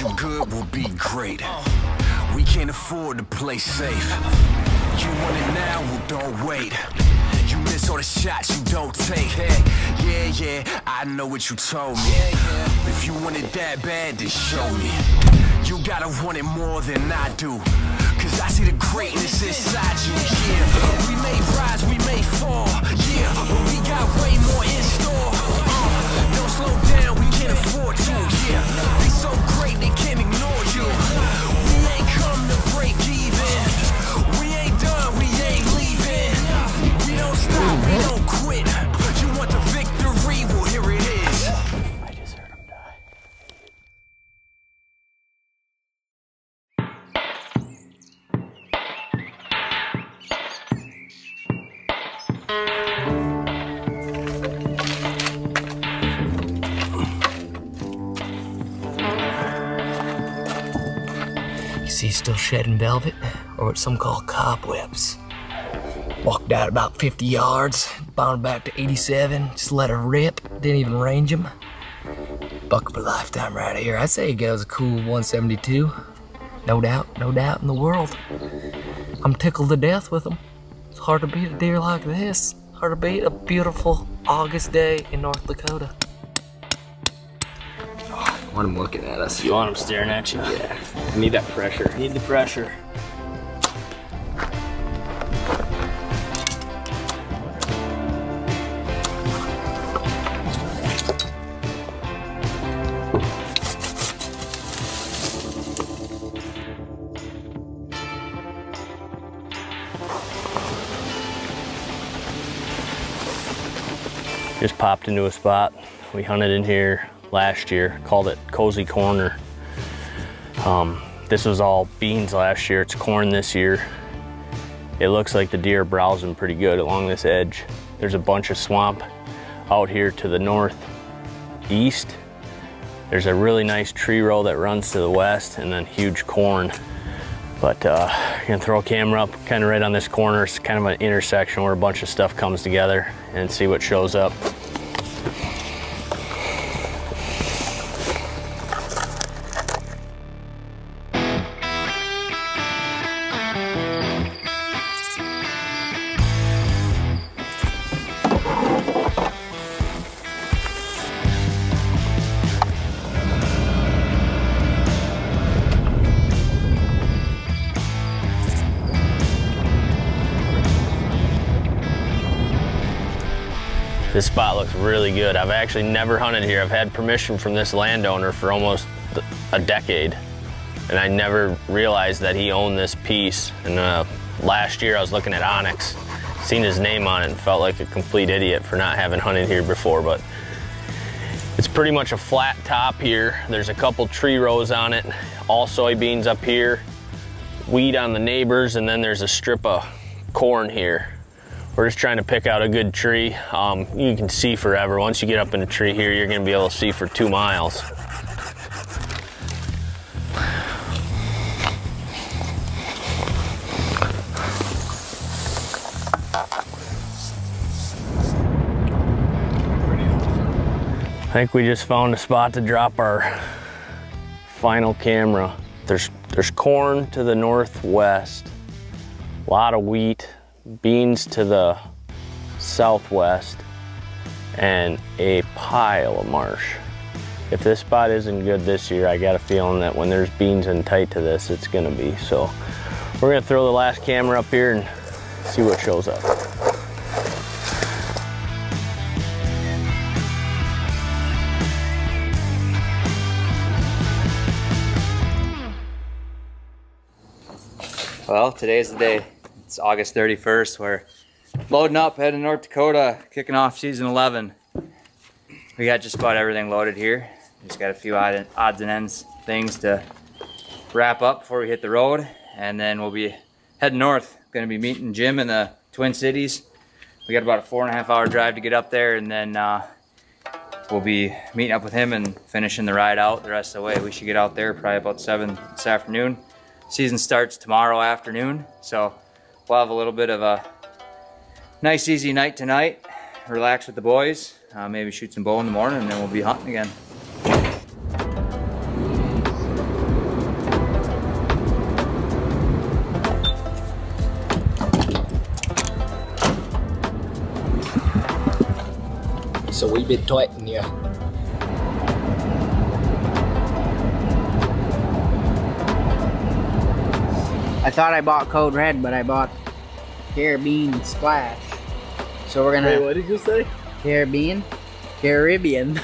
you good, we'll be great. We can't afford to play safe. You want it now, well don't wait. You miss all the shots you don't take. Hey, yeah, I know what you told me. If you want it that bad, then show me. You gotta want it more than I do, cause I see the greatness inside you. Yeah, we may rise, we may fall. Yeah, but we got way more in store. Don't slow down, we can't afford to. Yeah, they so great they can't ignore you. We ain't come to break even. We ain't done, we ain't leaving. We don't stop, we don't quit. You want the victory? Well, here it is. I just heard him die. You see, he's still shedding velvet, or what some call cobwebs. Walked out about 50 yards, bound back to 87, just let her rip, didn't even range him. Buck of a lifetime right here. I'd say he goes a cool 172. No doubt in the world. I'm tickled to death with him. It's hard to beat a deer like this. Hard to beat a beautiful August day in North Dakota. I want him looking at us. You want him staring at you? Yeah. I need that pressure. Need the pressure. Just popped into a spot. We hunted in here last year, called it Cozy Corner. This was all beans last year, it's corn this year. It looks like the deer are browsing pretty good along this edge. There's a bunch of swamp out here to the northeast. There's a really nice tree row that runs to the west, and then huge corn. But I'm gonna throw a camera up kind of right on this corner. It's kind of an intersection where a bunch of stuff comes together, and see what shows up. This spot looks really good. I've actually never hunted here. I've had permission from this landowner for almost a decade, and I never realized that he owned this piece. And last year I was looking at Onyx, seen his name on it, and felt like a complete idiot for not having hunted here before. But it's pretty much a flat top here. There's a couple tree rows on it, all soybeans up here, wheat on the neighbors, and then there's a strip of corn here. We're just trying to pick out a good tree. You can see forever. Once you get up in a tree here, you're gonna be able to see for 2 miles. I think we just found a spot to drop our final camera. There's corn to the northwest, a lot of wheat, beans to the southwest, and a pile of marsh. If this spot isn't good this year, I got a feeling that when there's beans in tight to this, it's gonna be. So we're gonna throw the last camera up here and see what shows up. Well, today's the day. It's August 31st. We're loading up, heading to North Dakota, kicking off season 11. We got just about everything loaded here. Just got a few odds and ends things to wrap up before we hit the road, and then we'll be heading north. Going to be meeting Jim in the Twin Cities. We got about a 4.5 hour drive to get up there, and then we'll be meeting up with him and finishing the ride out the rest of the way. We should get out there probably about 7 this afternoon. Season starts tomorrow afternoon, so we'll have a little bit of a nice easy night tonight, relax with the boys, maybe shoot some bow in the morning, and then we'll be hunting again. a wee bit tight in here. I thought I bought Code Red, but I bought Caribbean Splash. So we're gonna... Wait, what did you say? Caribbean? Caribbean?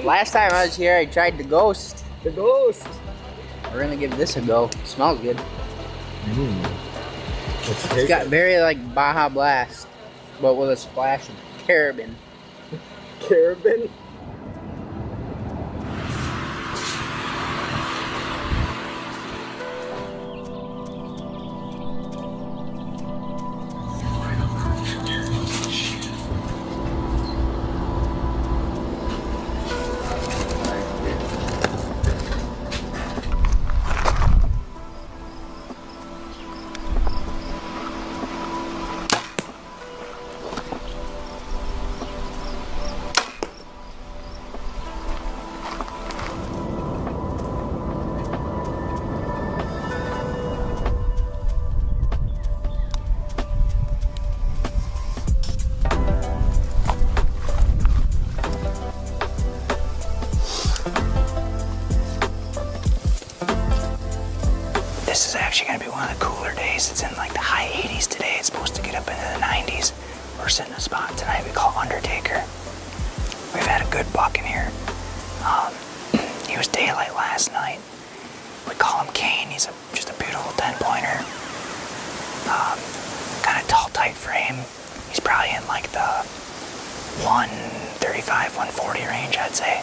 Last time I was here, I tried the Ghost. The Ghost! We're gonna give this a go. It smells good. It's got very like Baja Blast, but with a splash of Caribbean. Caribbean? This is actually going to be one of the cooler days. It's in like the high 80s today. It's supposed to get up into the 90s. We're sitting in a spot tonight we call Undertaker. We've had a good buck in here. He was daylight last night. We call him Kane. He's just a beautiful 10-pointer. Kind of tall, tight frame. He's probably in like the 135, 140 range, I'd say.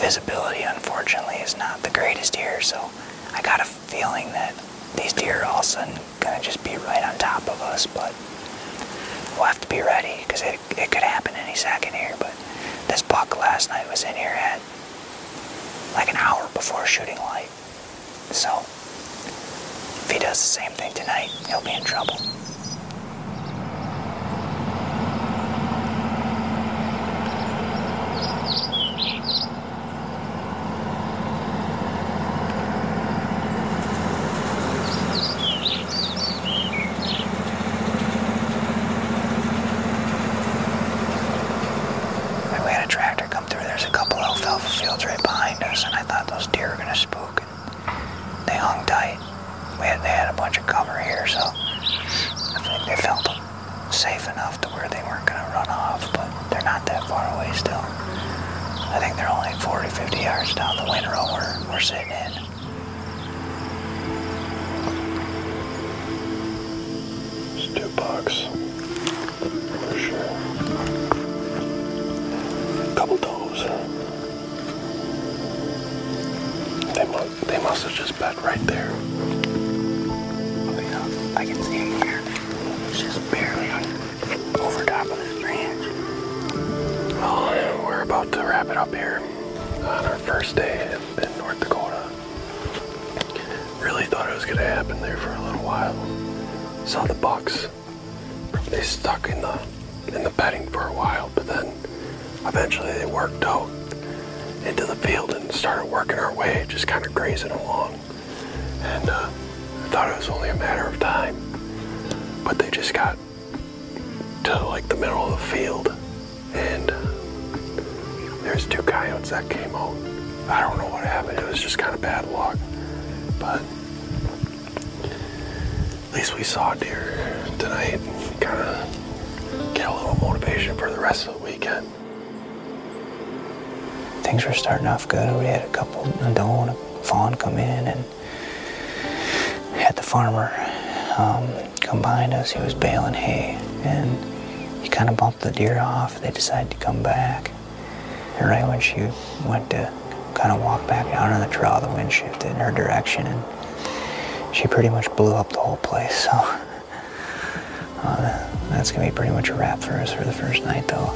Visibility, unfortunately, is not the greatest here, so I got a feeling that these deer are all of a sudden gonna just be right on top of us, but we'll have to be ready because it could happen any second here. But this buck last night was in here at like an hour before shooting light. So if he does the same thing tonight, he'll be in trouble. Fields right behind us, and I thought those deer were gonna spook. They hung tight. They had a bunch of cover here, so I think they felt safe enough to where they weren't gonna run off, but they're not that far away still. I think they're only 40, 50 yards down the windrow we're sitting in. It's 2 bucks. For sure. Couple toes. They must have just bet right there. Oh, yeah, I can see him here. He's just barely over top of this branch. Well, we're about to wrap it up here on our first day in North Dakota. Really thought it was going to happen there for a little while. Saw the bucks. They stuck in the bedding for a while, but then eventually they worked out into the field and started working our way, just kind of grazing along. And I thought it was only a matter of time, but they just got to like the middle of the field, and there's 2 coyotes that came out. I don't know what happened. It was just kind of bad luck, but at least we saw deer tonight and kind of get a little motivation for the rest of the weekend. Things were starting off good. We had a couple, a doe and a fawn come in, and had the farmer come behind us. He was baling hay, and he kind of bumped the deer off. They decided to come back. And right when she went to kind of walk back down in the trail, the wind shifted in her direction, and she pretty much blew up the whole place. So that's gonna be pretty much a wrap for us for the first night, though.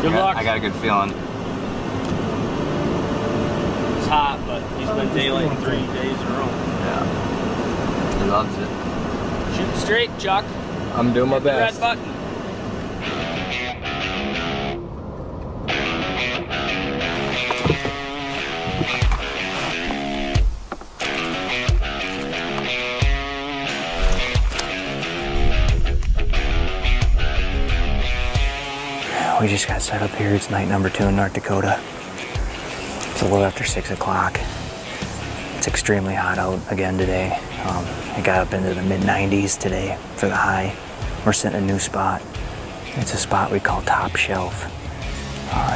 Good luck. I got a good feeling. It's hot, but he's been daylight 3 days in a row. Yeah. He loves it. Shoot straight, Chuck. I'm doing my Hit the best. red button. We just got set up here. It's night number 2 in North Dakota. It's a little after 6 o'clock. It's extremely hot out again today. It got up into the mid-90s today for the high. We're sitting in a new spot. It's a spot we call Top Shelf.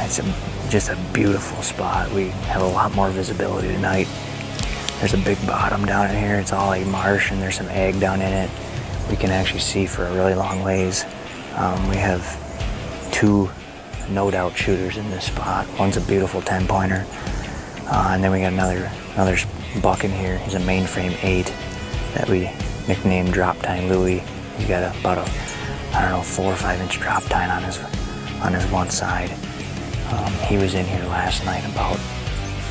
It's just a beautiful spot. We have a lot more visibility tonight. There's a big bottom down in here. It's all like marsh and there's some ag down in it. We can actually see for a really long ways. We have 2 no doubt shooters in this spot. One's a beautiful 10-pointer. And then we got another buck in here. He's a mainframe 8 that we nicknamed Drop Tine Louie. He's got about a, I don't know, 4 or 5 inch drop tine on his one side. He was in here last night about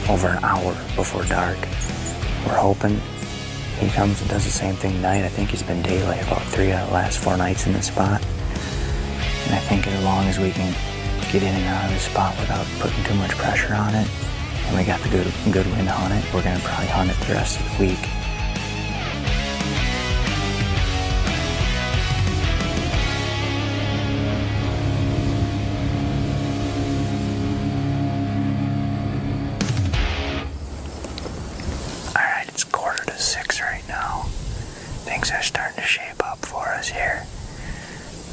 over an hour before dark. We're hoping he comes and does the same thing tonight. I think he's been daylight about 3 out of the last 4 nights in this spot. And I think as long as we can get in and out of this spot without putting too much pressure on it, and we got the good wind on it, we're gonna probably hunt it the rest of the week. All right, it's 5:45 right now. Things are starting to shape up for us here.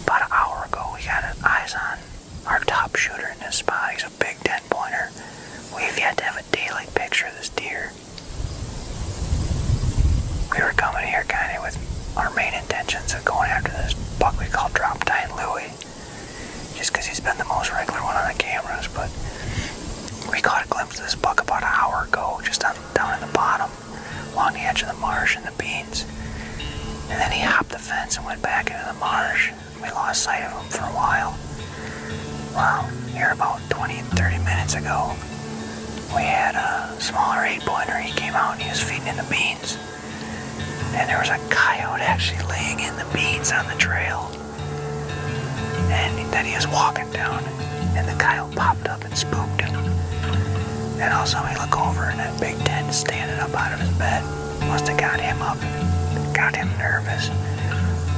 About an hour ago, we got eyes on our top shooter in this spot. He's a big 10-pointer. We've yet to have a daylight picture of this deer. We were coming here kind of with our main intentions of going after this buck we call Drop Tine Louie, just because he's been the most regular one on the cameras. But we caught a glimpse of this buck about an hour ago, just down in the bottom, along the edge of the marsh and the beans. And then he hopped the fence and went back into the marsh. We lost sight of him for a while. Well, here about 20, 30 minutes ago, we had a smaller 8-pointer. He came out and he was feeding in the beans. And there was a coyote actually laying in the beans on the trail. And then he was walking down, and the coyote popped up and spooked him. And also we look over and that big 10 is standing up out of his bed. Must have got him up, got him nervous.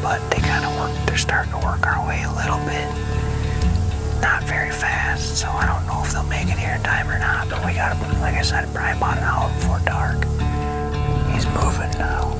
But they kind of they're starting to work our way a little bit. Not very fast, so I don't know if they'll make it here in time or not, but we got him, like I said, probably about an hour before dark. He's moving now.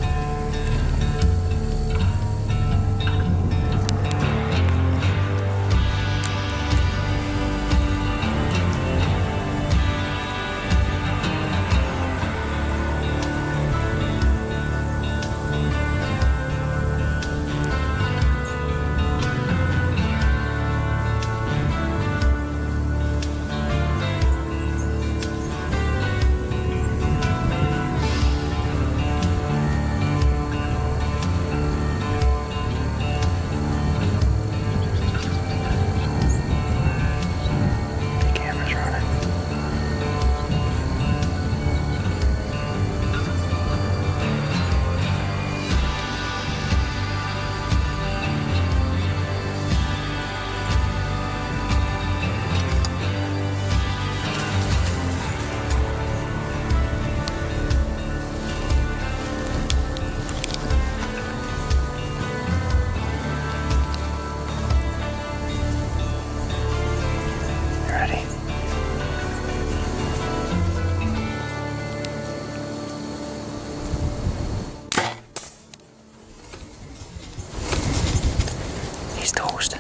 He's toast.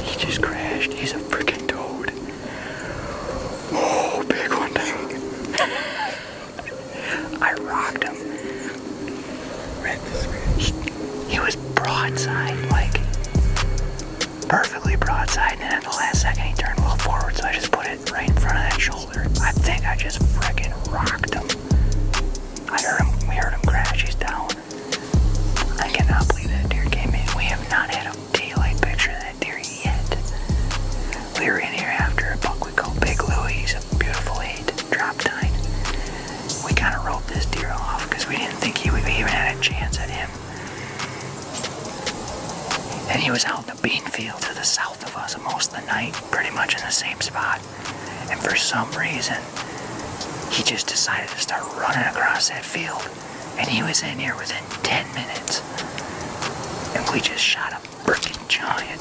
He just crashed. He's a freaking toad. Oh, big one, dang. I rocked him. He was broadside, like perfectly broadside, and at the last second he turned a little forward, so I just put it right in front of that shoulder. I think I just freaking rocked him. We heard him crash. He's down. I cannot believe that deer came in. We have not had a daylight picture of that deer And he was out in the bean field to the south of us most of the night, pretty much in the same spot. And for some reason, he just decided to start running across that field. And he was in here within 10 minutes. And we just shot a freaking giant.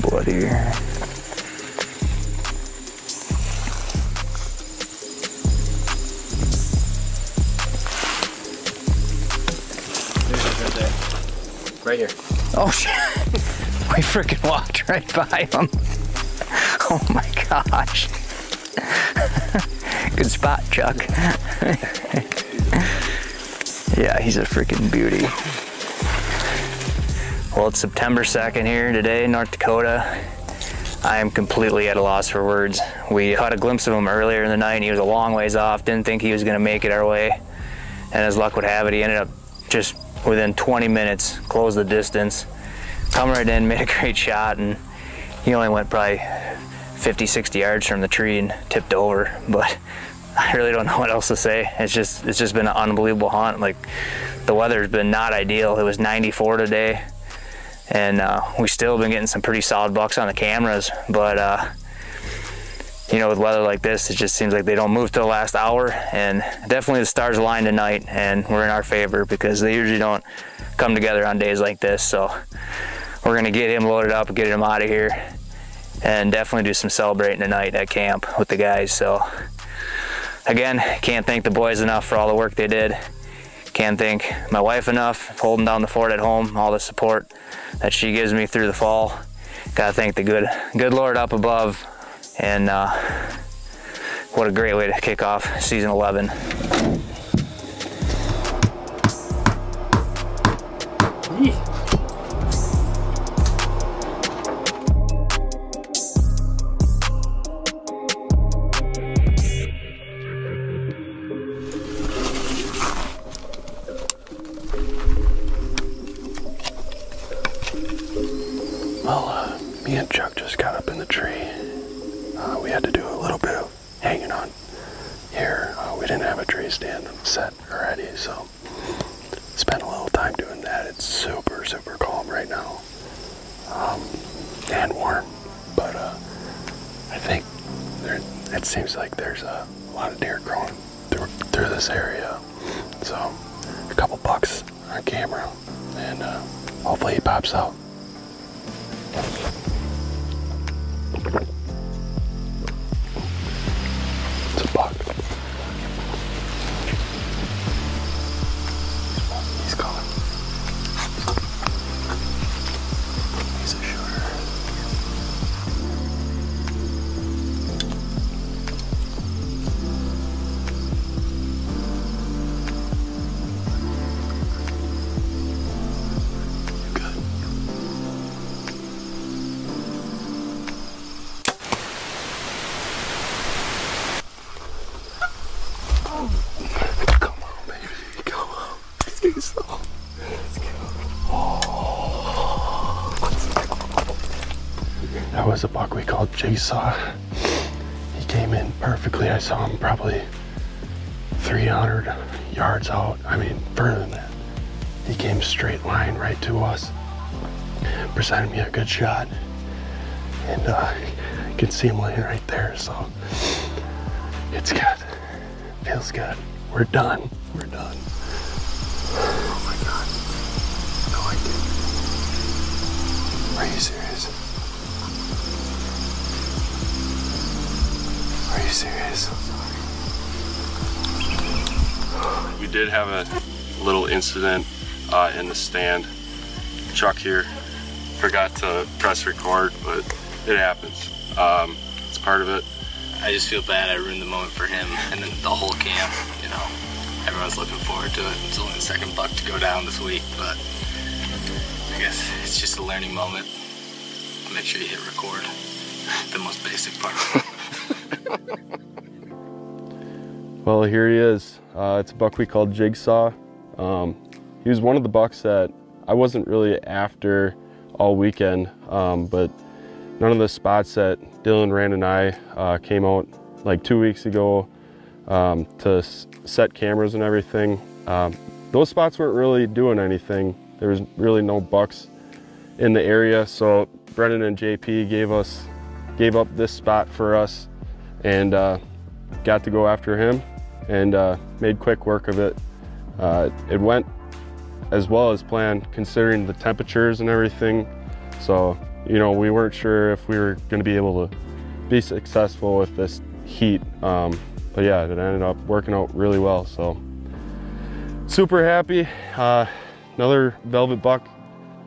Bloody. Right here. Oh shit. We freaking walked right by him. Oh my gosh. Good spot, Chuck. Yeah, he's a freaking beauty. Well, it's September 2nd here today, North Dakota. I am completely at a loss for words. We caught a glimpse of him earlier in the night and he was a long ways off. Didn't think he was gonna make it our way. And as luck would have it, he ended up just within 20 minutes, closed the distance, come right in, made a great shot, and he only went probably 50, 60 yards from the tree and tipped over. But I really don't know what else to say. It's just been an unbelievable hunt. Like, the weather's been not ideal. It was 94 today, and we still been getting some pretty solid bucks on the cameras. But you know, with weather like this, it just seems like they don't move till the last hour. And definitely the stars aligned tonight, and we're in our favor because they usually don't come together on days like this. So we're gonna get him loaded up and get him out of here, and definitely do some celebrating tonight at camp with the guys. So again, can't thank the boys enough for all the work they did. Can't thank my wife enough holding down the fort at home, all the support that she gives me through the fall. Gotta thank the good Lord up above. And what a great way to kick off season 11. Well, me and Chuck just got up in the tree. We had to do a little bit of hanging on here. We didn't have a tree stand set already, so spent a little time doing that. It's super, super calm right now, and warm, but I think it seems like there's a lot of deer growing through this area, so a couple bucks on camera, and hopefully he pops out. It's a buck. He's gone. He's a shooter. You good? Come on, baby. Come on. Let's go. Let's go. Oh, let's go. That was a buck we called Jigsaw. He came in perfectly. I saw him probably 300 yards out. I mean, further than that. He came straight line right to us. Presented me a good shot. And you can see him laying right there, so it's good. Feels good. We're done. We're done. Oh my God. No, I didn't. Are you serious? Are you serious? We did have a little incident in the stand. Chuck here forgot to press record, but it happens. It's part of it. I just feel bad I ruined the moment for him and then the whole camp, you know. Everyone's looking forward to it. It's only the second buck to go down this week, but I guess it's just a learning moment. Make sure you hit record. The most basic part. Well, here he is. It's a buck we called Jigsaw. He was one of the bucks that I wasn't really after all weekend, but none of the spots that Dylan, Rand, and I came out like 2 weeks ago to set cameras and everything. Those spots weren't really doing anything. There was really no bucks in the area, so Brendan and JP gave up this spot for us, and got to go after him, and made quick work of it. It went as well as planned, considering the temperatures and everything. So, you know, we weren't sure if we were going to be able to be successful with this heat, but yeah, it ended up working out really well. So, super happy. Another velvet buck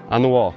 on the wall.